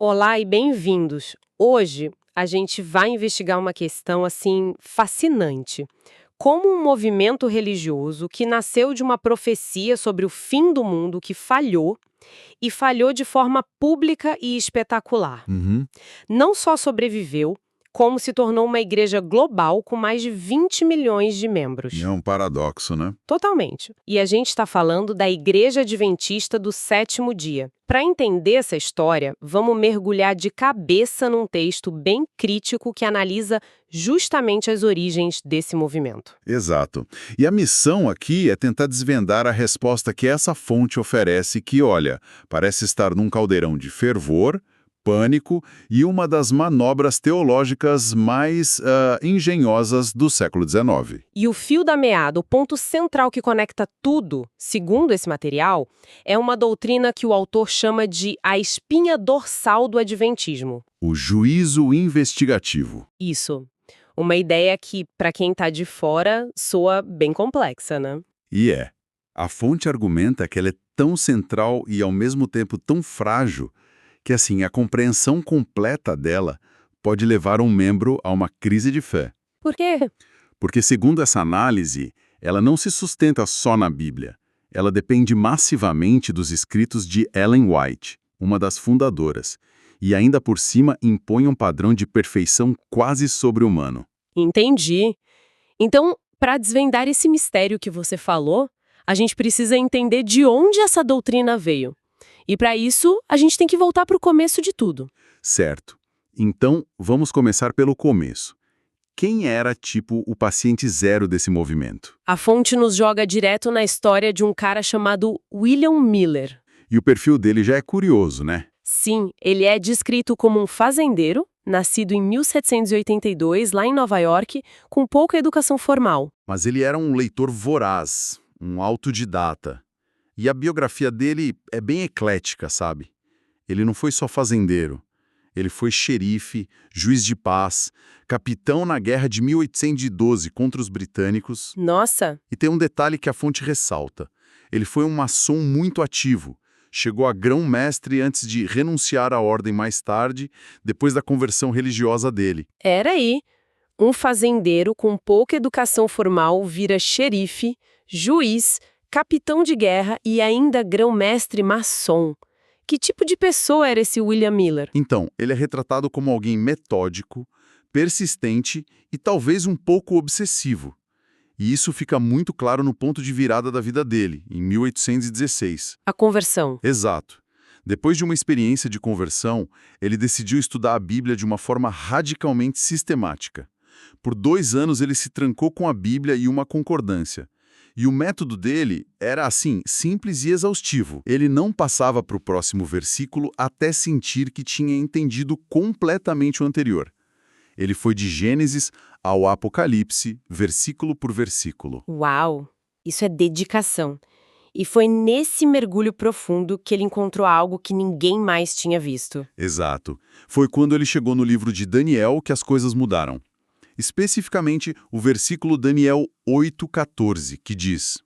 Olá e bem-vindos. Hoje a gente vai investigar uma questão assim fascinante. Como um movimento religioso que nasceu de uma profecia sobre o fim do mundo que falhou e falhou de forma pública e espetacular. Uhum. Não só sobreviveu, como se tornou uma igreja global com mais de 20 milhões de membros. É um paradoxo, né? Totalmente. E a gente está falando da Igreja Adventista do Sétimo Dia. Para entender essa história, vamos mergulhar de cabeça num texto bem crítico que analisa justamente as origens desse movimento. Exato. E a missão aqui é tentar desvendar a resposta que essa fonte oferece que, olha, parece estar num caldeirão de fervor, pânico e uma das manobras teológicas mais engenhosas do século XIX. E o fio da meada, o ponto central que conecta tudo, segundo esse material, é uma doutrina que o autor chama de a espinha dorsal do Adventismo. O juízo investigativo. Isso. Uma ideia que, para quem está de fora, soa bem complexa, né? E é. A fonte argumenta que ela é tão central e, ao mesmo tempo, tão frágil que, assim, a compreensão completa dela pode levar um membro a uma crise de fé. Por quê? Porque, segundo essa análise, ela não se sustenta só na Bíblia. Ela depende massivamente dos escritos de Ellen White, uma das fundadoras, e ainda por cima impõe um padrão de perfeição quase sobre-humano. Entendi. Então, para desvendar esse mistério que você falou, a gente precisa entender de onde essa doutrina veio. E para isso, a gente tem que voltar para o começo de tudo. Certo. Então, vamos começar pelo começo. Quem era, tipo, o paciente zero desse movimento? A fonte nos joga direto na história de um cara chamado William Miller. E o perfil dele já é curioso, né? Sim, ele é descrito como um fazendeiro, nascido em 1782, lá em Nova York, com pouca educação formal. Mas ele era um leitor voraz, um autodidata. E a biografia dele é bem eclética, sabe? Ele não foi só fazendeiro. Ele foi xerife, juiz de paz, capitão na guerra de 1812 contra os britânicos. Nossa! E tem um detalhe que a fonte ressalta. Ele foi um maçom muito ativo. Chegou a grão-mestre antes de renunciar à ordem mais tarde, depois da conversão religiosa dele. Era aí. Um fazendeiro com pouca educação formal vira xerife, juiz, capitão de guerra e ainda grão-mestre maçom. Que tipo de pessoa era esse William Miller? Então, ele é retratado como alguém metódico, persistente e talvez um pouco obsessivo. E isso fica muito claro no ponto de virada da vida dele, em 1816. A conversão. Exato. Depois de uma experiência de conversão, ele decidiu estudar a Bíblia de uma forma radicalmente sistemática. Por 2 anos ele se trancou com a Bíblia e uma concordância. E o método dele era, assim, simples e exaustivo. Ele não passava para o próximo versículo até sentir que tinha entendido completamente o anterior. Ele foi de Gênesis ao Apocalipse, versículo por versículo. Uau! Isso é dedicação. E foi nesse mergulho profundo que ele encontrou algo que ninguém mais tinha visto. Exato. Foi quando ele chegou no livro de Daniel que as coisas mudaram. Especificamente o versículo Daniel 8,14, que diz: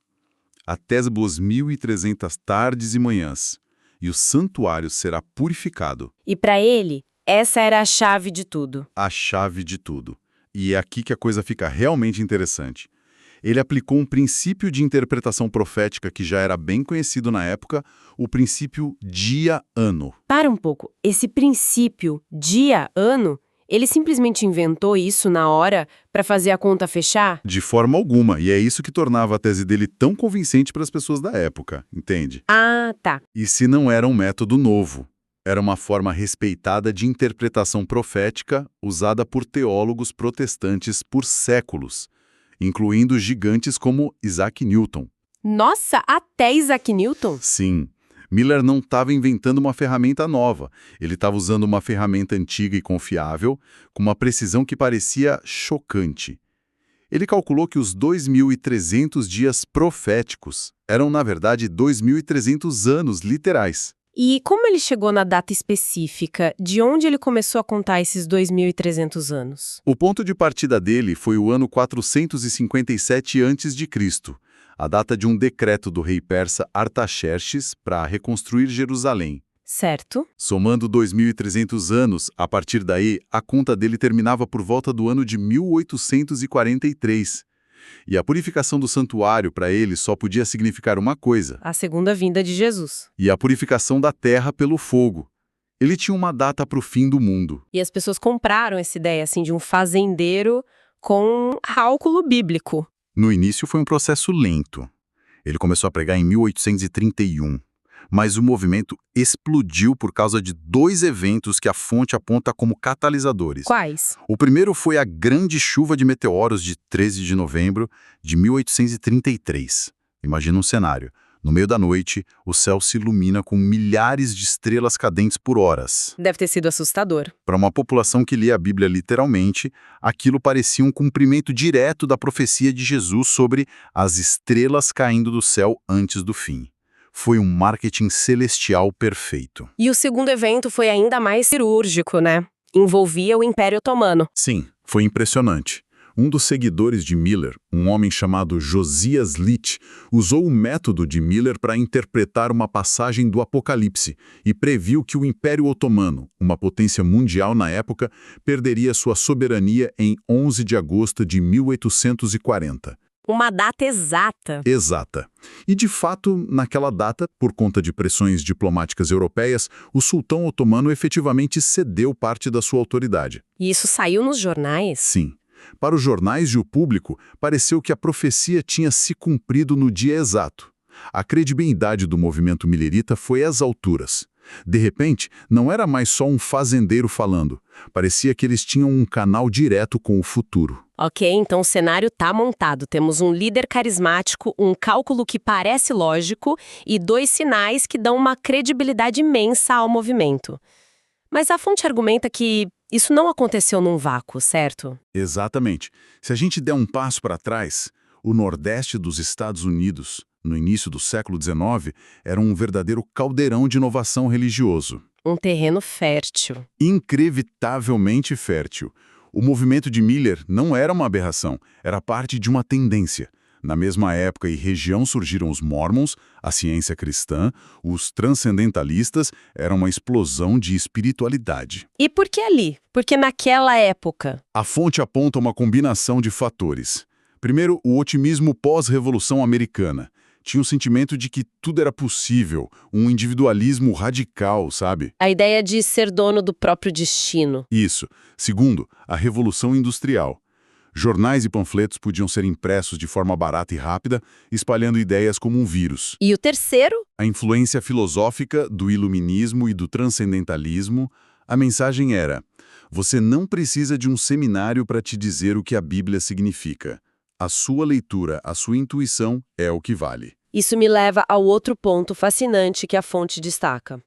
Até as 2.300 tardes e manhãs, e o santuário será purificado. E para ele, essa era a chave de tudo. A chave de tudo. E é aqui que a coisa fica realmente interessante. Ele aplicou um princípio de interpretação profética que já era bem conhecido na época, o princípio dia-ano. Para um pouco, esse princípio dia-ano, ele simplesmente inventou isso na hora para fazer a conta fechar? De forma alguma, e é isso que tornava a tese dele tão convincente para as pessoas da época, entende? Ah, tá. E se não era um método novo? Era uma forma respeitada de interpretação profética usada por teólogos protestantes por séculos, incluindo gigantes como Isaac Newton. Nossa, até Isaac Newton? Sim, Miller não estava inventando uma ferramenta nova. Ele estava usando uma ferramenta antiga e confiável, com uma precisão que parecia chocante. Ele calculou que os 2.300 dias proféticos eram, na verdade, 2.300 anos literais. E como ele chegou na data específica? De onde ele começou a contar esses 2.300 anos? O ponto de partida dele foi o ano 457 a.C., a data de um decreto do rei persa Artaxerxes para reconstruir Jerusalém. Certo. Somando 2.300 anos, a partir daí, a conta dele terminava por volta do ano de 1843. E a purificação do santuário para ele só podia significar uma coisa: A segunda vinda de Jesus. e a purificação da terra pelo fogo. Ele tinha uma data para o fim do mundo. E as pessoas compraram essa ideia, assim, de um fazendeiro com cálculo bíblico. No início foi um processo lento. Ele começou a pregar em 1831, mas o movimento explodiu por causa de 2 eventos que a fonte aponta como catalisadores. Quais? O primeiro foi a grande chuva de meteoros de 13 de novembro de 1833. Imagina um cenário. No meio da noite, o céu se ilumina com milhares de estrelas cadentes por horas. Deve ter sido assustador. Para uma população que lia a Bíblia literalmente, aquilo parecia um cumprimento direto da profecia de Jesus sobre as estrelas caindo do céu antes do fim. Foi um marketing celestial perfeito. E o segundo evento foi ainda mais cirúrgico, né? Envolvia o Império Otomano. Sim, foi impressionante. Um dos seguidores de Miller, um homem chamado Josias Litt, usou o método de Miller para interpretar uma passagem do Apocalipse e previu que o Império Otomano, uma potência mundial na época, perderia sua soberania em 11 de agosto de 1840. Uma data exata. Exata. E, de fato, naquela data, por conta de pressões diplomáticas europeias, o sultão otomano efetivamente cedeu parte da sua autoridade. E isso saiu nos jornais? Sim. Para os jornais e o público, pareceu que a profecia tinha se cumprido no dia exato. A credibilidade do movimento millerita foi às alturas. De repente, não era mais só um fazendeiro falando. Parecia que eles tinham um canal direto com o futuro. Ok, então o cenário tá montado. Temos um líder carismático, um cálculo que parece lógico e 2 sinais que dão uma credibilidade imensa ao movimento. Mas a fonte argumenta que isso não aconteceu num vácuo, certo? Exatamente. Se a gente der um passo para trás, o Nordeste dos Estados Unidos, no início do século XIX, era um verdadeiro caldeirão de inovação religioso. Um terreno fértil. Increvitavelmente fértil. O movimento de Miller não era uma aberração, era parte de uma tendência. Na mesma época e região surgiram os Mormons, a ciência cristã, os transcendentalistas, era uma explosão de espiritualidade. E por que ali? Porque naquela época. A fonte aponta uma combinação de fatores. Primeiro, o otimismo pós-Revolução Americana. Tinha o sentimento de que tudo era possível, um individualismo radical, sabe? A ideia de ser dono do próprio destino. Isso. Segundo, a Revolução Industrial. Jornais e panfletos podiam ser impressos de forma barata e rápida, espalhando ideias como um vírus. E o terceiro? A influência filosófica do iluminismo e do transcendentalismo. A mensagem era: você não precisa de um seminário para te dizer o que a Bíblia significa. A sua leitura, a sua intuição é o que vale. Isso me leva ao outro ponto fascinante que a fonte destaca.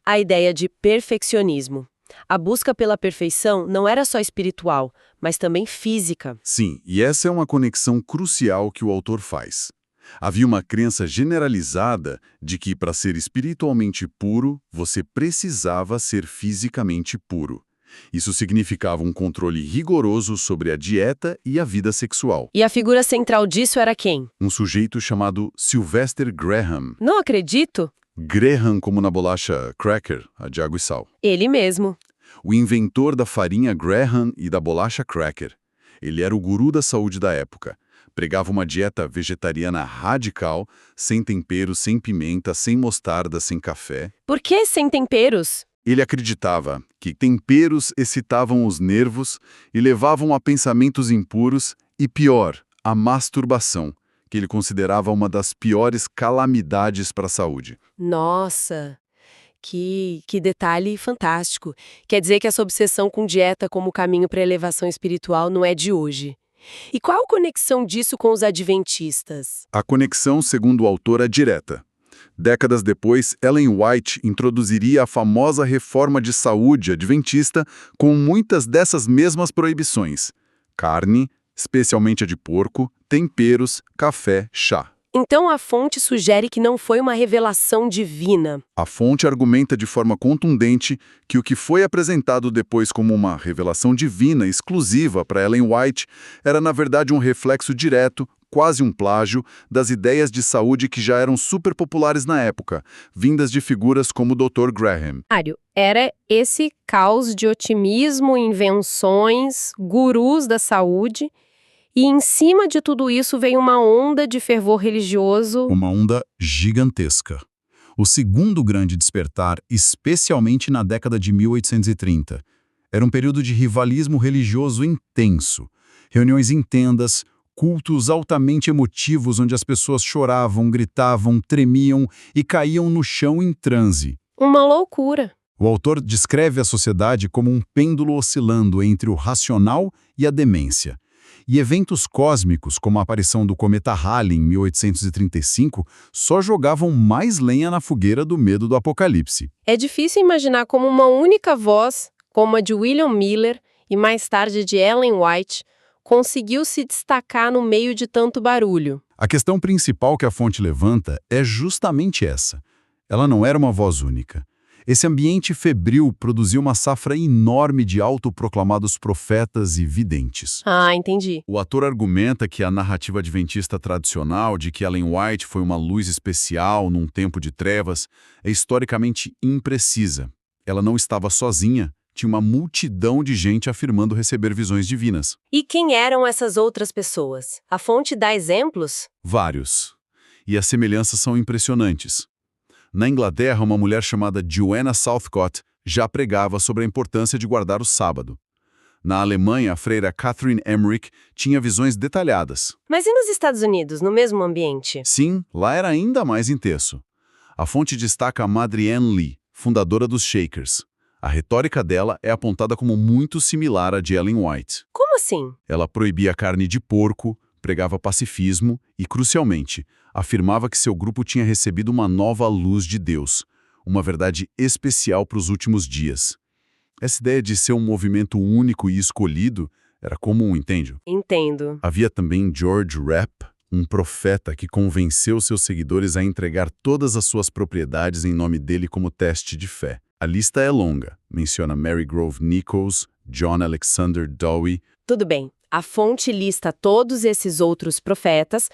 A ideia de perfeccionismo. A busca pela perfeição não era só espiritual, mas também física. Sim, e essa é uma conexão crucial que o autor faz. Havia uma crença generalizada de que, para ser espiritualmente puro, você precisava ser fisicamente puro. Isso significava um controle rigoroso sobre a dieta e a vida sexual. E a figura central disso era quem? Um sujeito chamado Sylvester Graham. Não acredito. Graham como na bolacha cracker, a de água e sal. Ele mesmo. O inventor da farinha Graham e da bolacha cracker. Ele era o guru da saúde da época. Pregava uma dieta vegetariana radical, sem temperos, sem pimenta, sem mostarda, sem café. Por que sem temperos? Ele acreditava que temperos excitavam os nervos e levavam a pensamentos impuros e, pior, a masturbação, que ele considerava uma das piores calamidades para a saúde. Nossa, que detalhe fantástico. Quer dizer que essa obsessão com dieta como caminho para a elevação espiritual não é de hoje. E qual a conexão disso com os adventistas? A conexão, segundo o autor, é direta. Décadas depois, Ellen White introduziria a famosa reforma de saúde adventista com muitas dessas mesmas proibições: carne, especialmente a de porco, temperos, café, chá. Então a fonte sugere que não foi uma revelação divina. A fonte argumenta de forma contundente que o que foi apresentado depois como uma revelação divina exclusiva para Ellen White era, na verdade, um reflexo direto, quase um plágio, das ideias de saúde que já eram super populares na época, vindas de figuras como o Dr. Graham. Era esse caos de otimismo, invenções, gurus da saúde, e em cima de tudo isso veio uma onda de fervor religioso. Uma onda gigantesca. O segundo grande despertar, especialmente na década de 1830. Era um período de rivalismo religioso intenso. Reuniões em tendas, cultos altamente emotivos onde as pessoas choravam, gritavam, tremiam e caíam no chão em transe. Uma loucura. O autor descreve a sociedade como um pêndulo oscilando entre o racional e a demência. E eventos cósmicos, como a aparição do cometa Halley em 1835, só jogavam mais lenha na fogueira do medo do apocalipse. É difícil imaginar como uma única voz, como a de William Miller e mais tarde de Ellen White, conseguiu se destacar no meio de tanto barulho. A questão principal que a fonte levanta é justamente essa. Ela não era uma voz única. Esse ambiente febril produziu uma safra enorme de autoproclamados profetas e videntes. Ah, entendi. O ator argumenta que a narrativa adventista tradicional de que Ellen White foi uma luz especial num tempo de trevas é historicamente imprecisa. Ela não estava sozinha, tinha uma multidão de gente afirmando receber visões divinas. E quem eram essas outras pessoas? A fonte dá exemplos? Vários. E as semelhanças são impressionantes. Na Inglaterra, uma mulher chamada Joanna Southcott já pregava sobre a importância de guardar o sábado. Na Alemanha, a freira Catherine Emmerich tinha visões detalhadas. Mas e nos Estados Unidos, no mesmo ambiente? Sim, lá era ainda mais intenso. A fonte destaca a Madrienne Lee, fundadora dos Shakers. A retórica dela é apontada como muito similar à de Ellen White. Como assim? Ela proibia carne de porco, pregava pacifismo e, crucialmente, afirmava que seu grupo tinha recebido uma nova luz de Deus, uma verdade especial para os últimos dias. Essa ideia de ser um movimento único e escolhido era comum, entende? Entendo. Havia também George Rapp, um profeta que convenceu seus seguidores a entregar todas as suas propriedades em nome dele como teste de fé. A lista é longa, menciona Mary Grove Nichols, John Alexander Dowie. Tudo bem, a fonte lista todos esses outros profetas,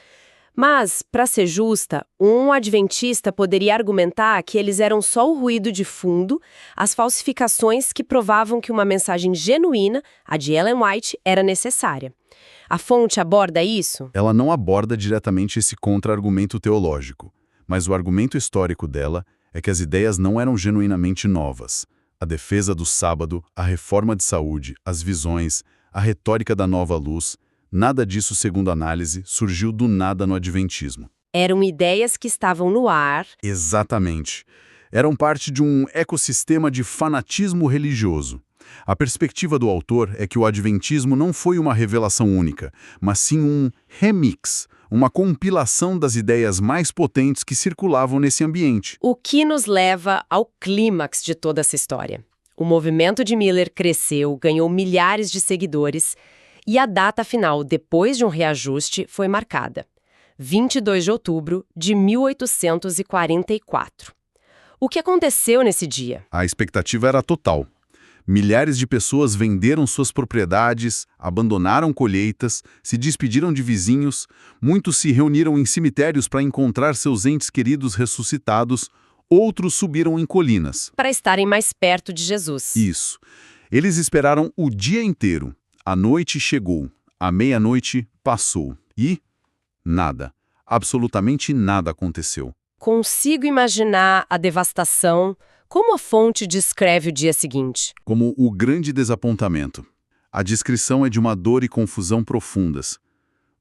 mas, para ser justa, um adventista poderia argumentar que eles eram só o ruído de fundo, as falsificações que provavam que uma mensagem genuína, a de Ellen White, era necessária. A fonte aborda isso? Ela não aborda diretamente esse contra-argumento teológico, mas o argumento histórico dela é que as ideias não eram genuinamente novas. A defesa do sábado, a reforma de saúde, as visões, a retórica da nova luz, nada disso, segundo a análise, surgiu do nada no adventismo. Eram ideias que estavam no ar. Exatamente. Eram parte de um ecossistema de fanatismo religioso. A perspectiva do autor é que o adventismo não foi uma revelação única, mas sim um remix, uma compilação das ideias mais potentes que circulavam nesse ambiente. O que nos leva ao clímax de toda essa história. O movimento de Miller cresceu, ganhou milhares de seguidores, e a data final, depois de um reajuste, foi marcada. 22 de outubro de 1844. O que aconteceu nesse dia? A expectativa era total. Milhares de pessoas venderam suas propriedades, abandonaram colheitas, se despediram de vizinhos, muitos se reuniram em cemitérios para encontrar seus entes queridos ressuscitados, outros subiram em colinas. Para estarem mais perto de Jesus. Isso. Eles esperaram o dia inteiro. A noite chegou, a meia-noite passou e nada, absolutamente nada aconteceu. Consigo imaginar a devastação. Como a fonte descreve o dia seguinte? Como o grande desapontamento. A descrição é de uma dor e confusão profundas.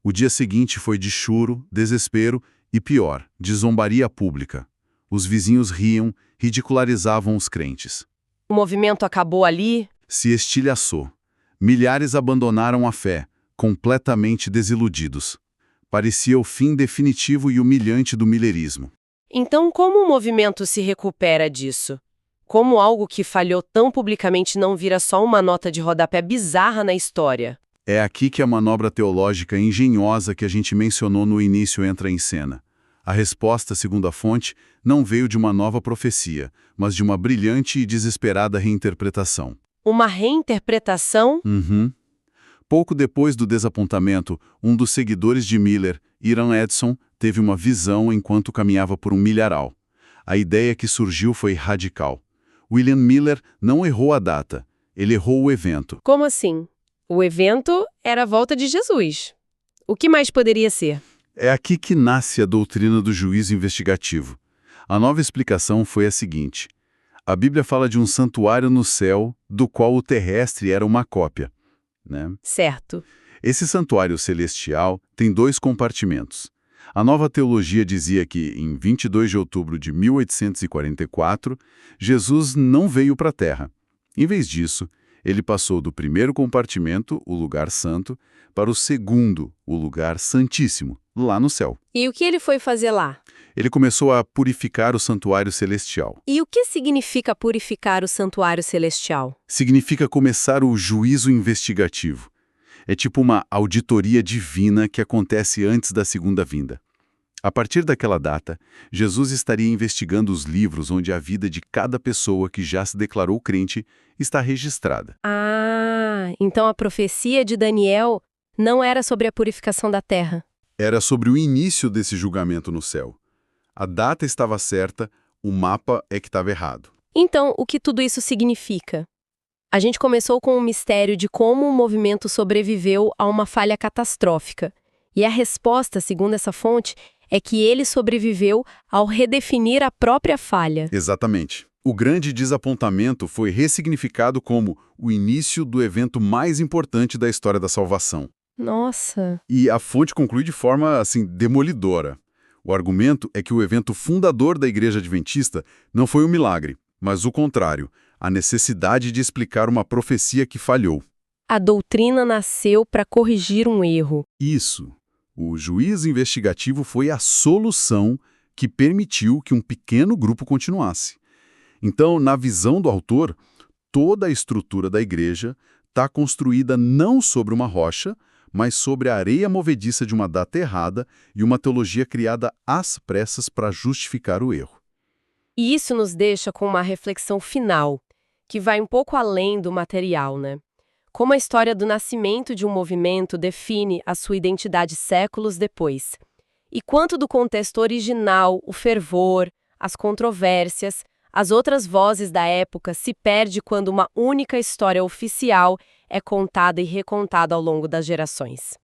O dia seguinte foi de choro, desespero e, pior, de zombaria pública. Os vizinhos riam, ridicularizavam os crentes. O movimento acabou ali? Se estilhaçou. Milhares abandonaram a fé, completamente desiludidos. Parecia o fim definitivo e humilhante do millerismo. Então, como o movimento se recupera disso? Como algo que falhou tão publicamente não vira só uma nota de rodapé bizarra na história? É aqui que a manobra teológica engenhosa que a gente mencionou no início entra em cena. A resposta, segundo a fonte, não veio de uma nova profecia, mas de uma brilhante e desesperada reinterpretação. Uma reinterpretação? Pouco depois do desapontamento, um dos seguidores de Miller, Hiram Edson, teve uma visão enquanto caminhava por um milharal. A ideia que surgiu foi radical. William Miller não errou a data, ele errou o evento. Como assim? O evento era a volta de Jesus. O que mais poderia ser? É aqui que nasce a doutrina do juízo investigativo. A nova explicação foi a seguinte: a Bíblia fala de um santuário no céu, do qual o terrestre era uma cópia, né? Certo. Esse santuário celestial tem 2 compartimentos. A nova teologia dizia que, em 22 de outubro de 1844, Jesus não veio para a Terra. Em vez disso, ele passou do primeiro compartimento, o lugar santo, para o segundo, o lugar santíssimo, lá no céu. E o que ele foi fazer lá? Ele começou a purificar o santuário celestial. E o que significa purificar o santuário celestial? Significa começar o juízo investigativo. É tipo uma auditoria divina que acontece antes da segunda vinda. A partir daquela data, Jesus estaria investigando os livros onde a vida de cada pessoa que já se declarou crente está registrada. Ah, então a profecia de Daniel não era sobre a purificação da terra. Era sobre o início desse julgamento no céu. A data estava certa, o mapa é que estava errado. Então, o que tudo isso significa? A gente começou com o mistério de como o movimento sobreviveu a uma falha catastrófica. E a resposta, segundo essa fonte, é que ele sobreviveu ao redefinir a própria falha. Exatamente. O grande desapontamento foi ressignificado como o início do evento mais importante da história da salvação. Nossa! E a fonte conclui de forma, demolidora. O argumento é que o evento fundador da Igreja Adventista não foi um milagre, mas o contrário, a necessidade de explicar uma profecia que falhou. A doutrina nasceu para corrigir um erro. Isso. O juízo investigativo foi a solução que permitiu que um pequeno grupo continuasse. Então, na visão do autor, toda a estrutura da igreja está construída não sobre uma rocha, mas sobre a areia movediça de uma data errada e uma teologia criada às pressas para justificar o erro. E isso nos deixa com uma reflexão final, que vai um pouco além do material, né? Como a história do nascimento de um movimento define a sua identidade séculos depois. E quanto do contexto original, o fervor, as controvérsias, as outras vozes da época se perde quando uma única história oficial é contada e recontada ao longo das gerações.